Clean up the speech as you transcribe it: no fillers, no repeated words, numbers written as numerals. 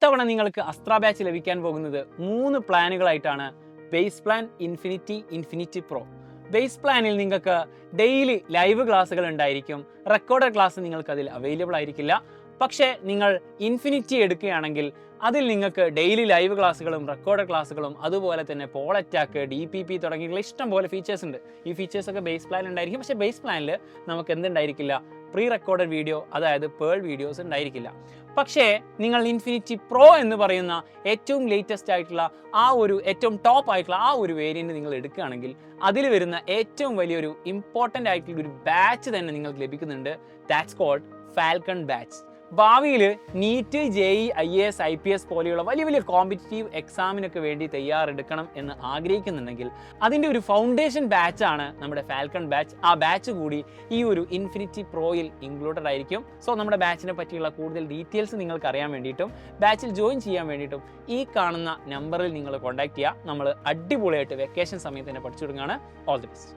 ഇത്തവണ നിങ്ങൾക്ക് അസ്ത്ര ബാച്ച് ലഭിക്കാൻ പോകുന്നത് 3 പ്ലാനുകളായിട്ടാണ്. Base plan, infinity, infinity pro. Base പ്ലാനിൽ നിങ്ങൾക്ക് ഡെയിലി ലൈവ് ക്ലാസ്സുകൾ ഉണ്ടായിരിക്കും. റെക്കോർഡഡ് ക്ലാസ് നിങ്ങൾക്ക് അതിൽ അവൈലബിൾ ആയിരിക്കില്ല. പക്ഷേ നിങ്ങൾ ഇൻഫിനിറ്റി എടുക്കുകയാണെങ്കിൽ അതിൽ നിങ്ങൾക്ക് ഡെയിലി ലൈവ് ക്ലാസ്സുകളും റെക്കോർഡഡ് ക്ലാസ്സുകളും അതുപോലെ തന്നെ പോൾ അറ്റാക്ക്, DPP തുടങ്ങിയുള്ള ഇഷ്ടം പോലെ ഫീച്ചേഴ്സ് ഉണ്ട്. ഈ ഫീച്ചേഴ്സൊക്കെ ബേസ് പ്ലാനിൽ ഉണ്ടായിരിക്കും. പക്ഷേ ബേസ് പ്ലാനിൽ നമുക്ക് എന്തുണ്ടായിരിക്കില്ല? പ്രീ റെക്കോർഡഡ് വീഡിയോ, അതായത് പേൾ വീഡിയോസ് ഉണ്ടായിരിക്കില്ല. പക്ഷേ നിങ്ങൾ ഇൻഫിനിറ്റി പ്രോ എന്ന് പറയുന്ന ഏറ്റവും ലേറ്റസ്റ്റ് ആയിട്ടുള്ള ഏറ്റവും ടോപ്പ് ആയിട്ടുള്ള വേരിയൻറ്റ് നിങ്ങൾ എടുക്കുകയാണെങ്കിൽ അതിൽ വരുന്ന ഏറ്റവും വലിയൊരു ഇമ്പോർട്ടൻ്റ് ആയിട്ടുള്ള ഒരു ബാച്ച് തന്നെ നിങ്ങൾക്ക് ലഭിക്കുന്നുണ്ട്. That's called Falcon batch. ഭാവിയിൽ നീറ്റ്, JEE, IAS, IPS പോലെയുള്ള വലിയ കോമ്പറ്റീറ്റീവ് എക്സാമിനൊക്കെ വേണ്ടി തയ്യാറെടുക്കണം എന്ന് ആഗ്രഹിക്കുന്നുണ്ടെങ്കിൽ അതിൻ്റെ ഒരു ഫൗണ്ടേഷൻ ബാച്ചാണ് നമ്മുടെ ഫാൽക്കൺ ബാച്ച്. ആ ബാച്ച് കൂടി ഈ ഒരു ഇൻഫിനിറ്റി പ്രോയിൽ ഇൻക്ലൂഡഡ് ആയിരിക്കും. സോ നമ്മുടെ ബാച്ചിനെ പറ്റിയുള്ള കൂടുതൽ ഡീറ്റെയിൽസ് നിങ്ങൾക്ക് അറിയാൻ വേണ്ടിയിട്ടും ബാച്ചിൽ ജോയിൻ ചെയ്യാൻ വേണ്ടിയിട്ടും ഈ കാണുന്ന നമ്പറിൽ നിങ്ങൾ കോൺടാക്ട് ചെയ്യുക. നമ്മൾ അടിപൊളിയായിട്ട് വെക്കേഷൻ സമയത്ത് തന്നെ പഠിച്ചു തുടങ്ങുകയാണ്. All the best.